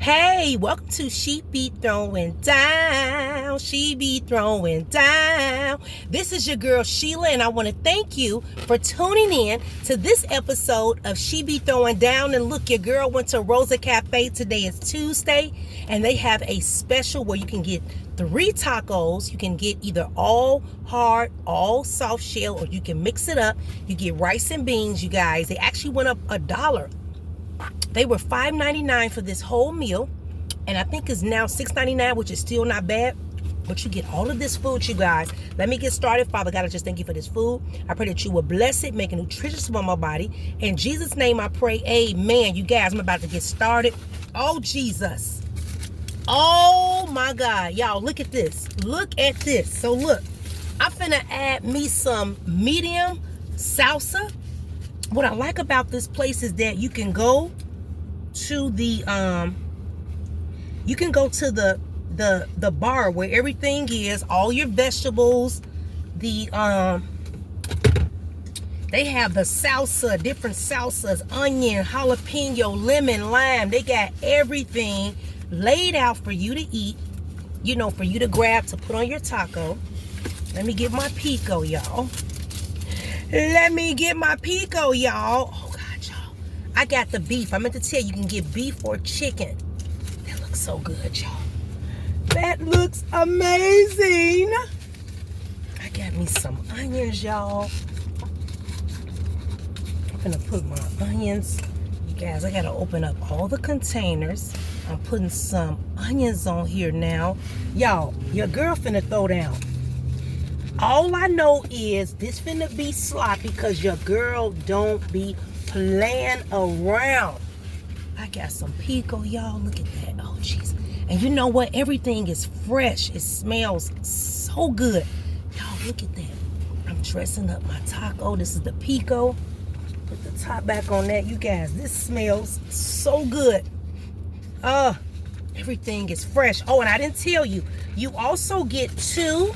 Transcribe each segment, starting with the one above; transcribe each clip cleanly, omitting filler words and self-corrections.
Hey, welcome to She Be Throwing Down. She Be Throwing Down. This is your girl Sheila, and I want to thank you for tuning in to this episode of She Be Throwing Down. And look, your girl went to Rosa Cafe. Today is Tuesday, and they have a special where you can get 3 tacos. You can get either all hard, all soft shell, or you can mix it up. You get rice and beans, you guys. They actually went up $1. They were $5.99 for this whole meal, and I think it's now $6.99, which is still not bad. But you get all of this food, you guys. Let me get started. Father God, I just thank you for this food. I pray that you will bless it, make it nutritious for my body. In Jesus' name I pray, amen. You guys, I'm about to get started. Oh, Jesus. Oh, my God. Y'all, look at this. Look at this. So, look. I'm finna add me some medium salsa. What I like about this place is that you can go to the bar where everything is, all your vegetables, they have the salsa, different salsas, onion, jalapeno, lemon, lime. They got everything laid out for you to eat, you know, for you to grab to put on your taco. Let me get my pico, y'all. Let me get my pico, y'all. Oh, God, y'all. I got the beef. I meant to tell you, you can get beef or chicken. That looks so good, y'all. That looks amazing. I got me some onions, y'all. I'm going to put my onions. You guys, I got to open up all the containers. I'm putting some onions on here now. Y'all, your girl finna throw down. All I know is this finna be sloppy because your girl don't be playing around. I got some pico, y'all. Look at that. Oh, jeez. And you know what? Everything is fresh. It smells so good. Y'all, look at that. I'm dressing up my taco. This is the pico. Put the top back on that. You guys, this smells so good. Everything is fresh. Oh, and I didn't tell you. You also get 2.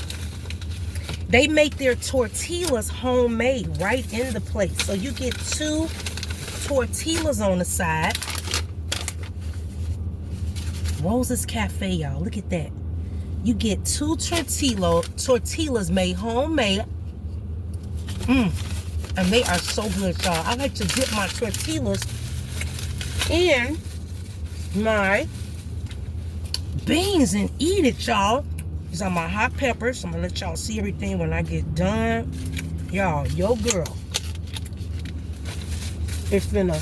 They make their tortillas homemade right in the place. So you get 2 tortillas on the side. Rosa's Cafe, y'all. Look at that. You get 2 tortillas made homemade. And they are so good, y'all. I like to dip my tortillas in my beans and eat it, y'all. These are my hot peppers. I'm going to let y'all see everything when I get done. Y'all, your girl. It's been a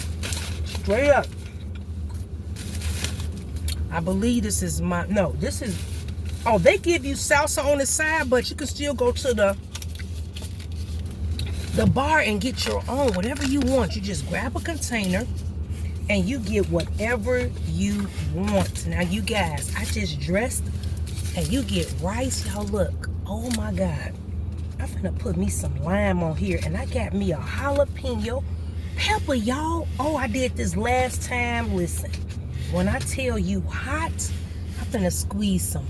straight up. I believe this is my, no, this is, oh, they give you salsa on the side, but you can still go to the bar and get your own, whatever you want. You just grab a container and you get whatever you want. Now, you guys, I just dressed. And you get rice, y'all. Look, oh my God, I'm gonna put me some lime on here, and I got me a jalapeno pepper, y'all. Oh, I did this last time. Listen, when I tell you hot, I'm gonna squeeze some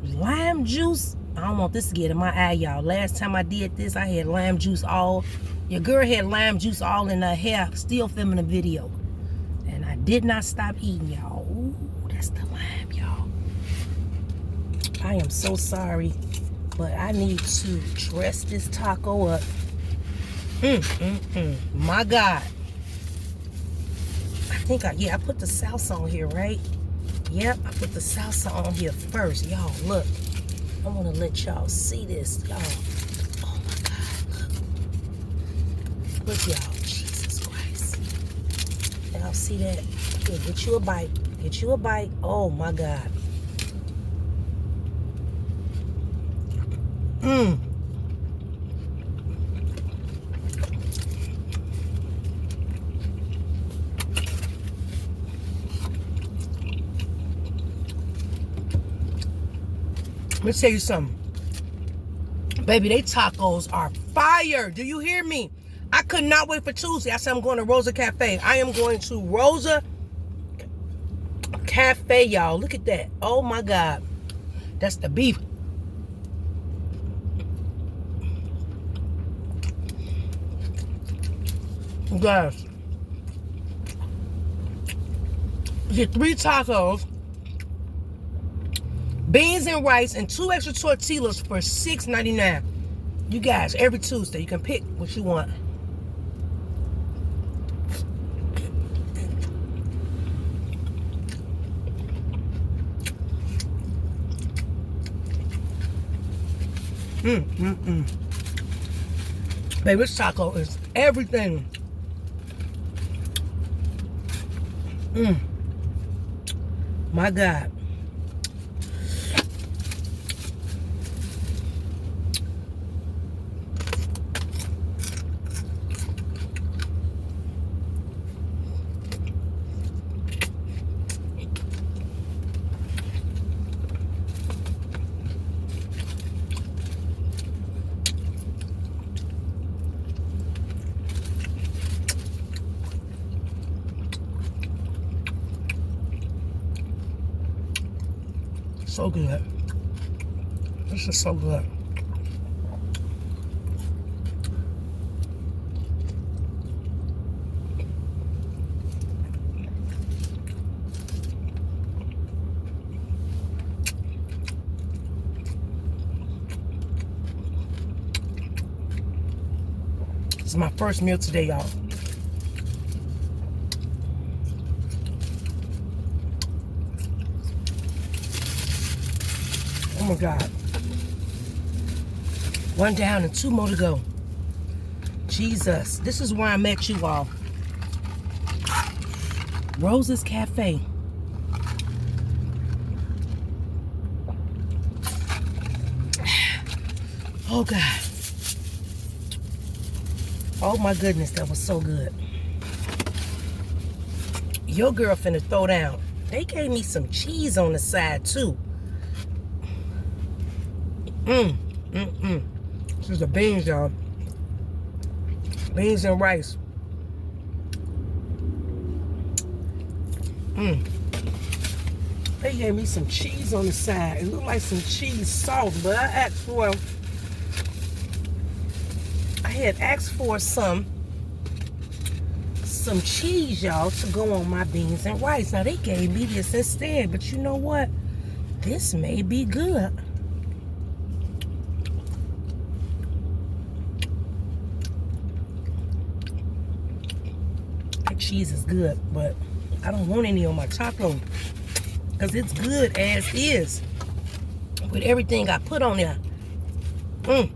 lime juice. I don't want this to get in my eye, y'all. Last time I did this, I had lime juice all, your girl had lime juice all in her hair, still filming a video, and I did not stop eating, y'all. Ooh, that's the lime, y'all. I am so sorry, but I need to dress this taco up. My God. I think I put the salsa on here, right? Yep, I put the salsa on here first. Y'all, look. I want to let y'all see this, y'all. Oh, my God, look. Look, y'all. Jesus Christ. Y'all see that? Here, get you a bite. Get you a bite. Oh, my God. Let me tell you something. Baby, they tacos are fire. Do you hear me? I could not wait for Tuesday. I said I'm going to Rosa Cafe. I am going to Rosa Cafe, y'all. Look at that. Oh, my God. That's the beef. Guys, get 3 tacos, beans and rice, and 2 extra tortillas for $6.99. You guys, every Tuesday, you can pick what you want. Baby, this taco is everything. My God. So good. This is so good. This is my first meal today, y'all. Oh my God. 1 down and 2 more to go. Jesus. This is where I met you all. Rose's Cafe. Oh God. Oh my goodness, that was so good. Your girl finna throw down. They gave me some cheese on the side too. This is the beans, y'all. Beans and rice. They gave me some cheese on the side. It looked like some cheese sauce, but I had asked for some cheese, y'all, to go on my beans and rice. Now, they gave me this instead, but you know what? This may be good. Cheese is good, but I don't want any on my taco because it's good as is with everything I put on there. I'm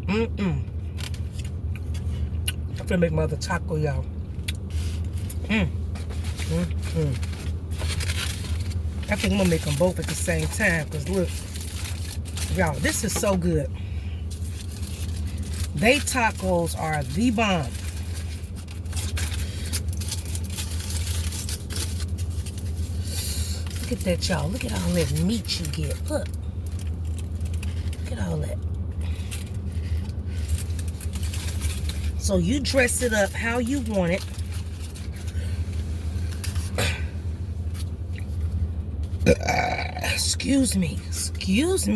gonna make my other taco, y'all. I think I'm gonna make them both at the same time because look, y'all, this is so good. They tacos are the bomb. Look at that, y'all. Look at all that meat you get. Look. Look at all that. So you dress it up how you want it. Excuse me,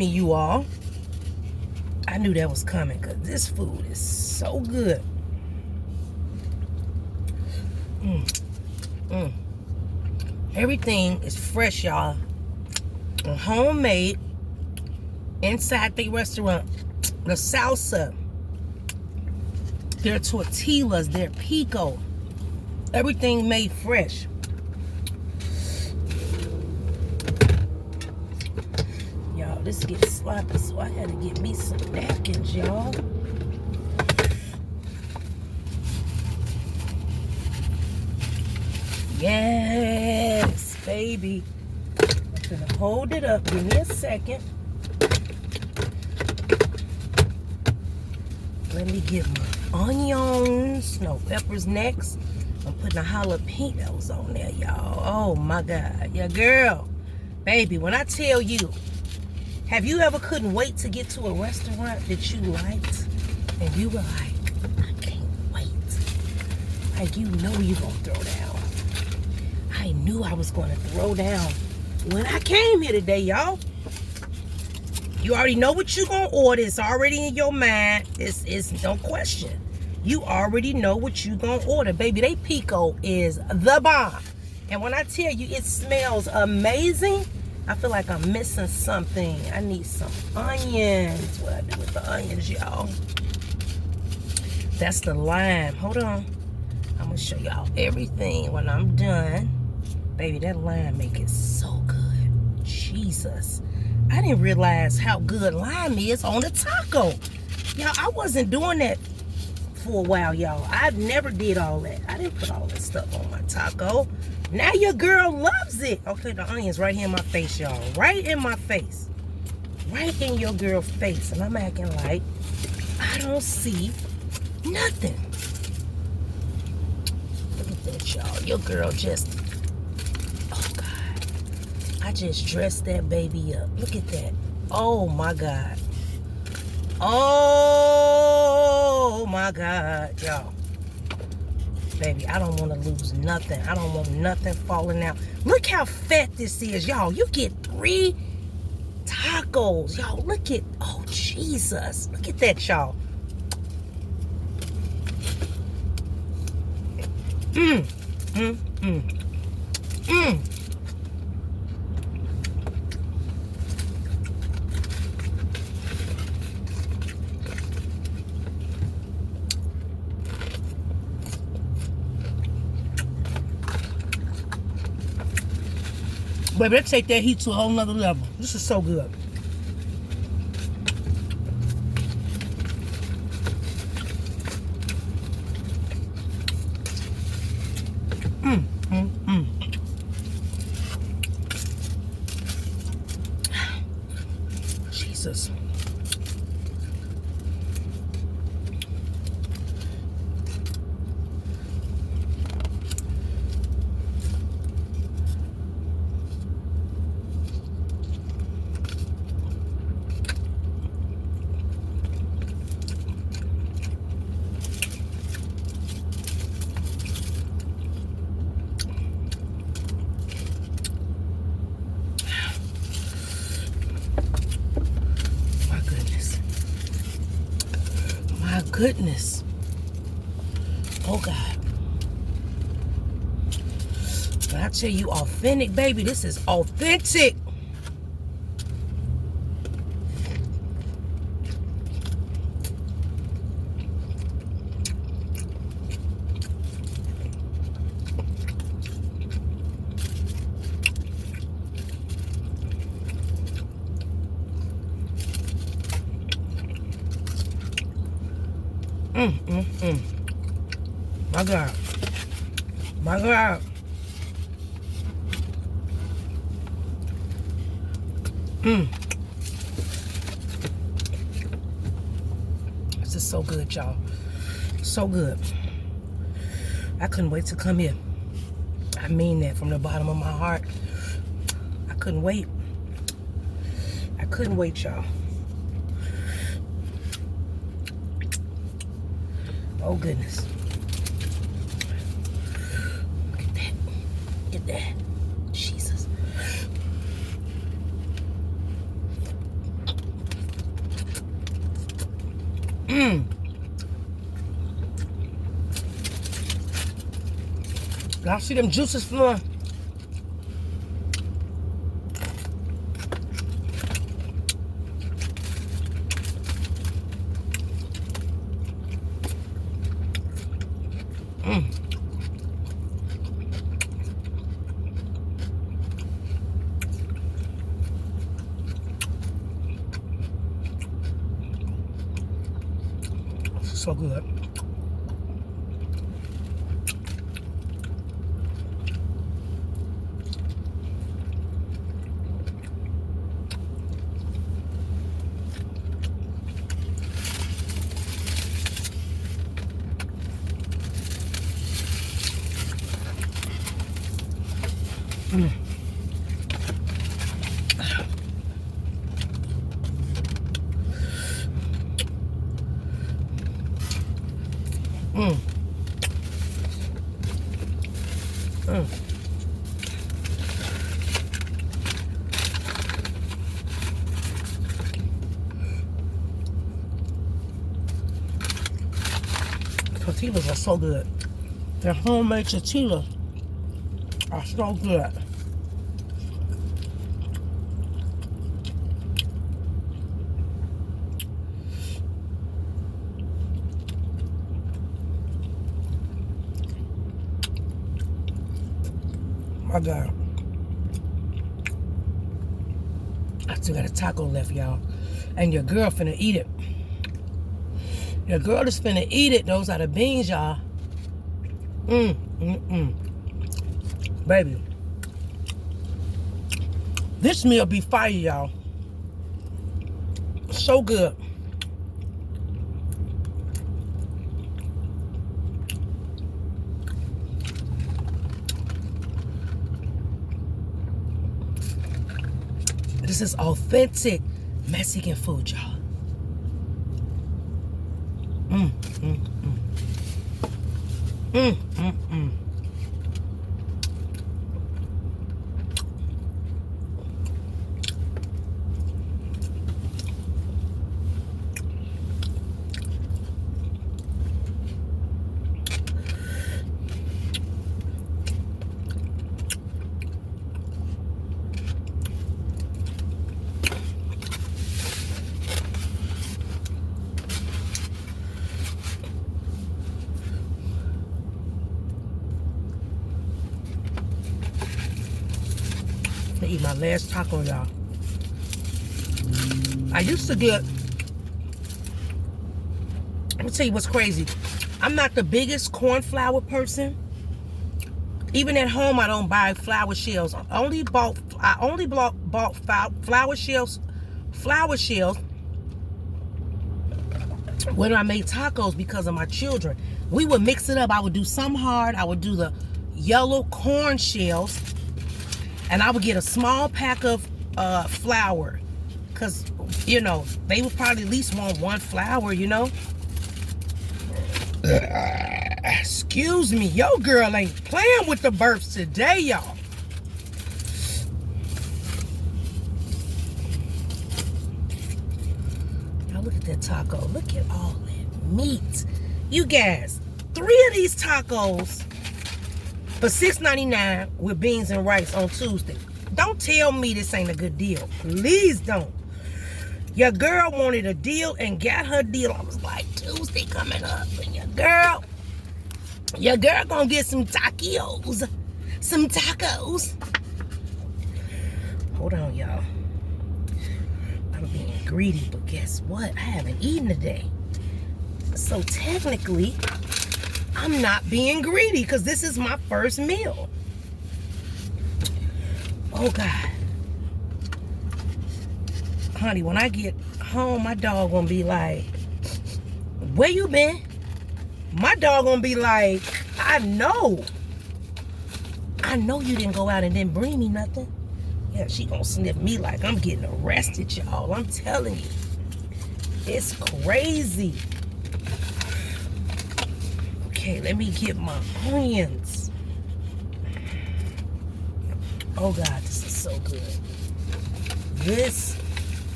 you all. I knew that was coming because this food is so good. Everything is fresh, y'all. And homemade inside the restaurant. The salsa, their tortillas, their pico. Everything made fresh. Y'all, this gets sloppy, so I had to get me some napkins, y'all. Yes, baby. I'm gonna hold it up. Give me a second. Let me get my onions, no peppers next. I'm putting a jalapenos on there, y'all. Oh my God. Yeah, girl. Baby, when I tell you, have you ever couldn't wait to get to a restaurant that you liked? And you were like, I can't wait. Like, you know you're gonna throw down. I knew I was going to throw down when I came here today, y'all. You already know what you're going to order. It's already in your mind. It's no question. You already know what you're going to order. Baby, they pico is the bomb. And when I tell you it smells amazing, I feel like I'm missing something. I need some onions. What I do with the onions, y'all? That's the lime. Hold on. I'm gonna show y'all everything when I'm done. Baby, that lime make it so good. Jesus. I didn't realize how good lime is on a taco. Y'all, I wasn't doing that for a while, y'all. I never did all that. I didn't put all that stuff on my taco. Now your girl loves it. Okay, the onions right here in my face, y'all. Right in my face. Right in your girl's face. And I'm acting like I don't see nothing. Look at that, y'all. Your girl just, oh God. I just dressed that baby up. Look at that. Oh my God. Oh my God, y'all. Baby, I don't want to lose nothing. I don't want nothing falling out. Look how fat this is, y'all. You get 3 tacos. Y'all, look at, oh Jesus. Look at that, y'all. Baby, let's take that heat to a whole nother level. This is so good. Jesus. Goodness. Oh God. When I tell you authentic, baby, this is authentic. My God. My God. This is so good, y'all. So good. I couldn't wait to come here. I mean that from the bottom of my heart. I couldn't wait. I couldn't wait, y'all. Oh, goodness. Look at that. Look at that. Jesus. Y'all see them juices flowing? So good. Tortillas are so good. They're homemade tortillas. are so good. My God. I still got a taco left, y'all. And your girl finna eat it. Your girl is finna eat it. Those are the beans, y'all. Baby. This meal be fire, y'all. So good. This is authentic Mexican food, y'all. I eat my last taco, y'all. I used to get, let me tell you what's crazy. I'm not the biggest corn flour person. Even at home, I don't buy flour shells. I only bought flour shells when I made tacos because of my children. We would mix it up. I would do some hard. I would do the yellow corn shells. And I would get a small pack of flour. Because, you know, they would probably at least want one flour, you know. Excuse me. Your girl ain't playing with the burps today, y'all. Now look at that taco. Look at all that meat. You guys, 3 of these tacos for $6.99 with beans and rice on Tuesday. Don't tell me this ain't a good deal. Please don't. Your girl wanted a deal and got her deal. I was like, Tuesday coming up. And your girl gonna get some tacos. Some tacos. Hold on, y'all. I'm being greedy, but guess what? I haven't eaten today. So technically, I'm not being greedy because this is my first meal. Oh, God. Honey, when I get home, my dog gonna be like, where you been? My dog gonna be like, I know you didn't go out and didn't bring me nothing. Yeah, she gonna sniff me like I'm getting arrested, y'all. I'm telling you. It's crazy. Okay, let me get my onions. Oh, God, this is so good. This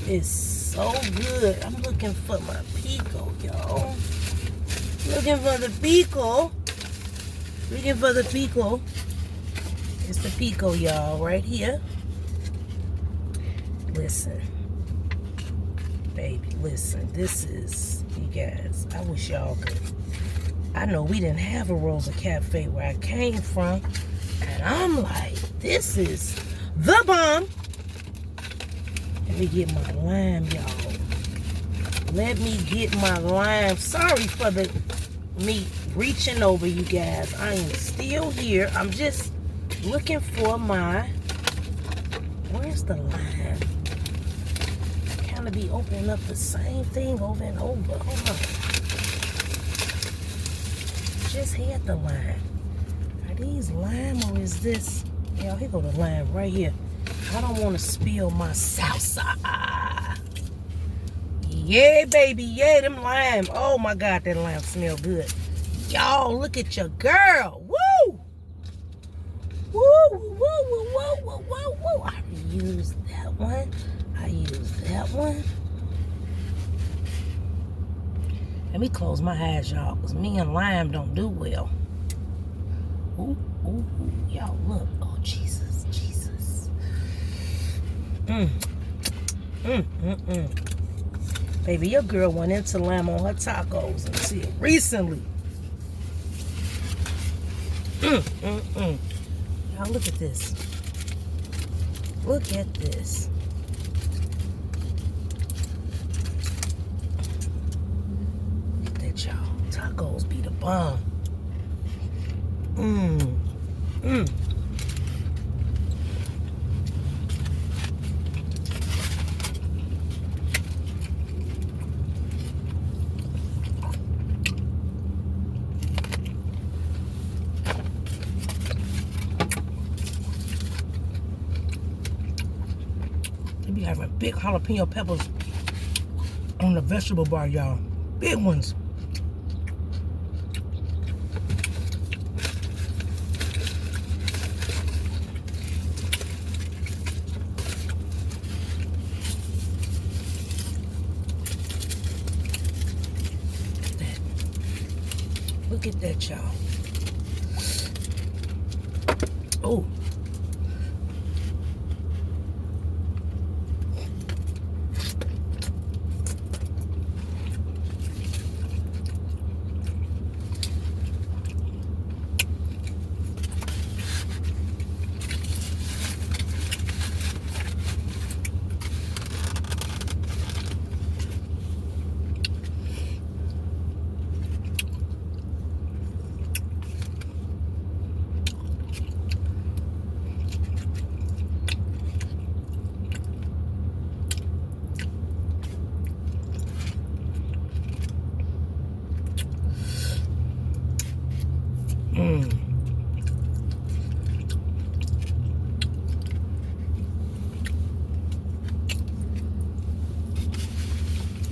is so good. I'm looking for my pico, y'all. Looking for the pico. Looking for the pico. It's the pico, y'all, right here. Listen. Baby, listen. This is, you guys, I wish y'all could. I know we didn't have a Rosa Cafe where I came from. And I'm like, this is the bomb. Let me get my lime, y'all. Let me get my lime. Sorry for me reaching over, you guys. I am still here. I'm just looking for my, where's the lime? I kind of be opening up the same thing over and over. Hold on. Just had the lime. Are these lime or is this? Yeah, here go the lime right here. I don't want to spill my salsa. Yeah, baby. Yeah, them lime. Oh, my God, that lime smell good. Y'all, look at your girl. Woo! Woo, woo, woo, woo, woo, woo, woo. I used that one. I used that one. Let me close my eyes, y'all, because me and lime don't do well. Ooh, ooh, ooh. Y'all, look. Mm. Mm, mm, mm. Baby, your girl went into lamb on her tacos until recently. Mm, mm, mm. Y'all, look at this. Look at this. Look at that, y'all. Tacos be the bomb. Mmm. Mmm. They be having big jalapeno peppers on the vegetable bar, y'all. Big ones. Look at that, y'all. Oh. Mmm.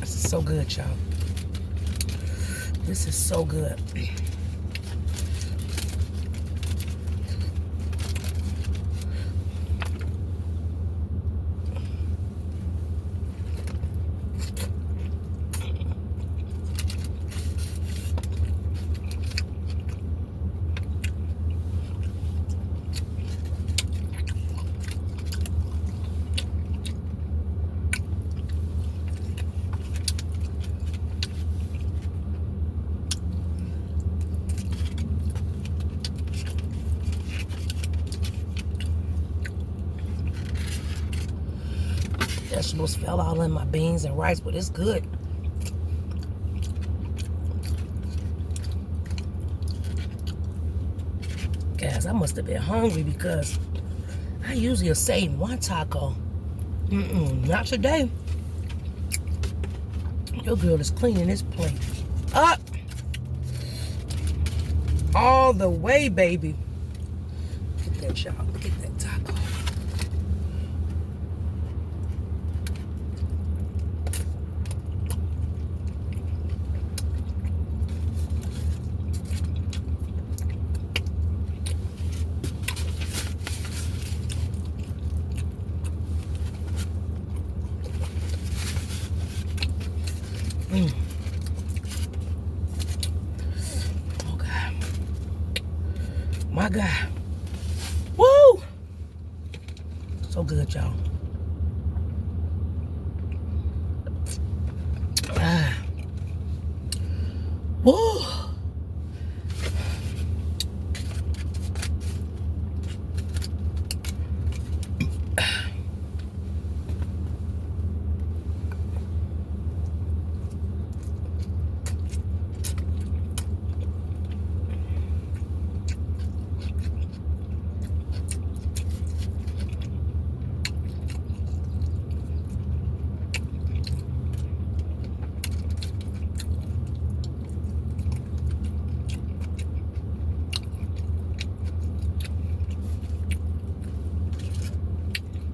This is so good, y'all. This is so good. Vegetables fell all in my beans and rice, but it's good. Guys, I must have been hungry because I usually save one taco. Not today. Your girl is cleaning this plate up all the way, baby. Look at that, y'all. Look at that taco. Oh, God. My God. Woo! So good, y'all. Woo!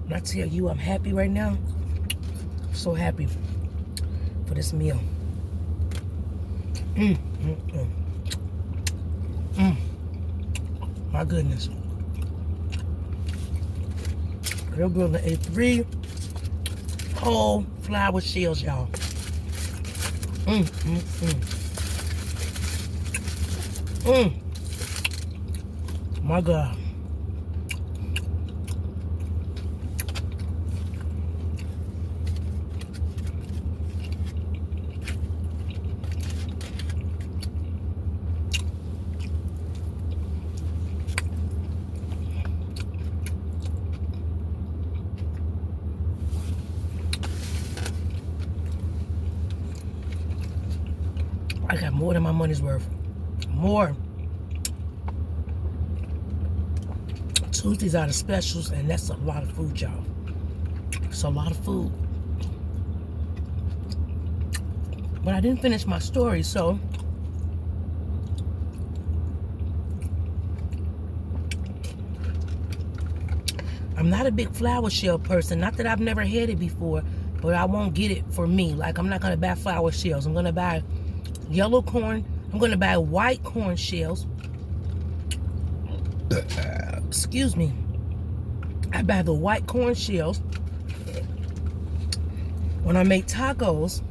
When I tell you I'm happy right now, I'm so happy for this meal. My goodness. Real good. Ate 3 whole flour shells, y'all. My God. I got more than my money's worth. More. Tuesdays are the specials, and that's a lot of food, y'all. It's a lot of food. But I didn't finish my story, so I'm not a big flour shell person. Not that I've never had it before, but I won't get it for me. Like, I'm not going to buy flour shells. I'm going to buy yellow corn. I'm going to buy white corn shells. Excuse me. I buy the white corn shells when I make tacos.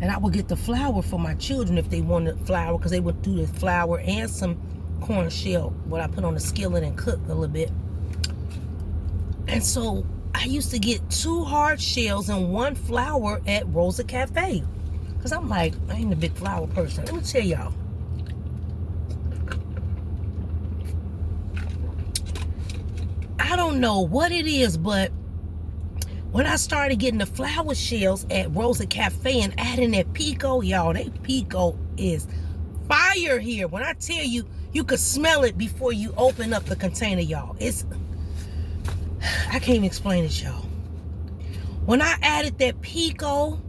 And I will get the flour for my children if they wanted flour, because they would do the flour and some corn shell, what I put on the skillet and cook a little bit. And so I used to get 2 hard shells and 1 flour at Rosa Cafe. Because I'm like, I ain't a big flour person. Let me tell y'all. I don't know what it is, but when I started getting the flour shells at Rosa Cafe and adding that pico, y'all, that pico is fire here. When I tell you, you could smell it before you open up the container, y'all. I can't even explain it, y'all. When I added that pico,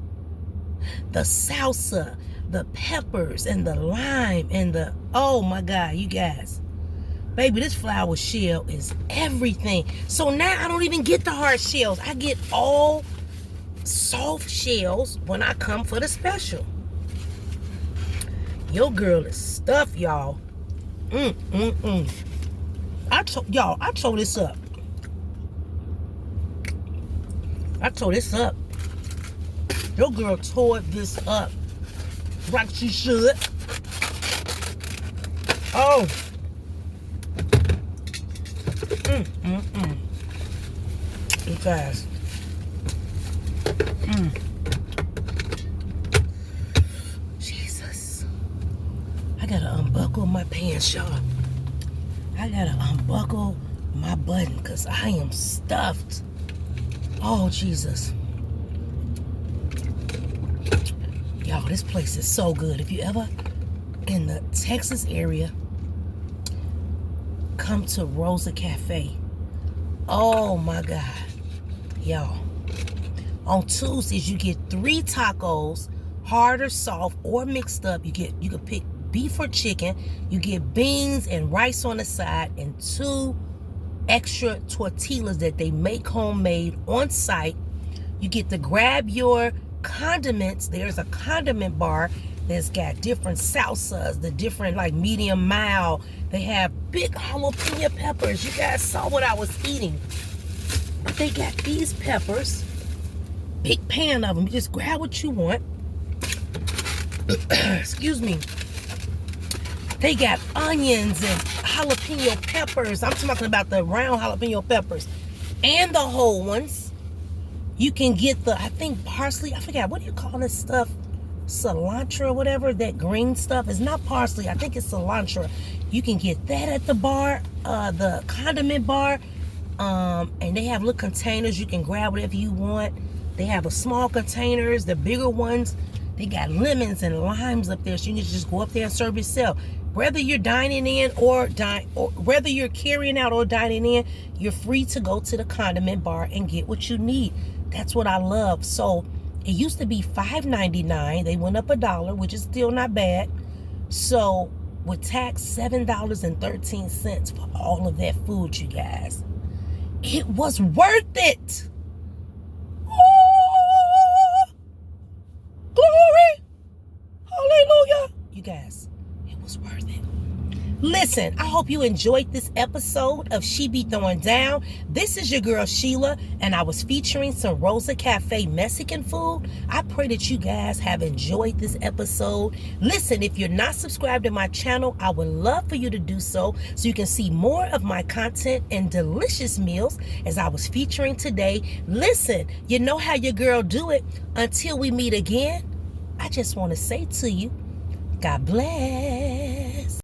the salsa, the peppers, and the lime, and the, oh my God, you guys. Baby, this flour shell is everything. So now I don't even get the hard shells. I get all soft shells when I come for the special. Your girl is stuffed, y'all. I tore this up. Your girl tore this up. Like she should. Oh. You guys. Jesus. I gotta unbuckle my pants, y'all. I gotta unbuckle my button because I am stuffed. Oh, Jesus. Y'all, this place is so good. If you ever in the Texas area, come to Rosa Cafe. Oh my God. Y'all. On Tuesdays, you get 3 tacos, hard or soft or mixed up. You can pick beef or chicken. You get beans and rice on the side and 2 extra tortillas that they make homemade on site. You get to grab your condiments. There's a condiment bar that's got different salsas, the different like medium mild. They have big jalapeno peppers. You guys saw what I was eating. But they got these peppers, big pan of them. You just grab what you want. Excuse me. They got onions and jalapeno peppers. I'm talking about the round jalapeno peppers and the whole ones. You can get the, I think, parsley. I forgot, what do you call this stuff? Cilantro, whatever, that green stuff. It's not parsley. I think it's cilantro. You can get that at the bar, the condiment bar. And they have little containers. You can grab whatever you want. They have a small containers, the bigger ones. They got lemons and limes up there, so you can just go up there and serve yourself. Whether you're dining in or whether you're carrying out or dining in, you're free to go to the condiment bar and get what you need. That's what I love. So it used to be $5.99. They went up $1, which is still not bad. So with tax, $7.13 for all of that food, you guys. It was worth it. Oh, glory. Hallelujah. You guys, it was worth it. Listen, I hope you enjoyed this episode of She Be Throwing Down. This is your girl Sheila, and I was featuring some Rosa Cafe Mexican food. I pray that you guys have enjoyed this episode. Listen, if you're not subscribed to my channel, I would love for you to do so you can see more of my content and delicious meals as I was featuring today. Listen, you know how your girl do it. Until we meet again, I just want to say to you, God bless.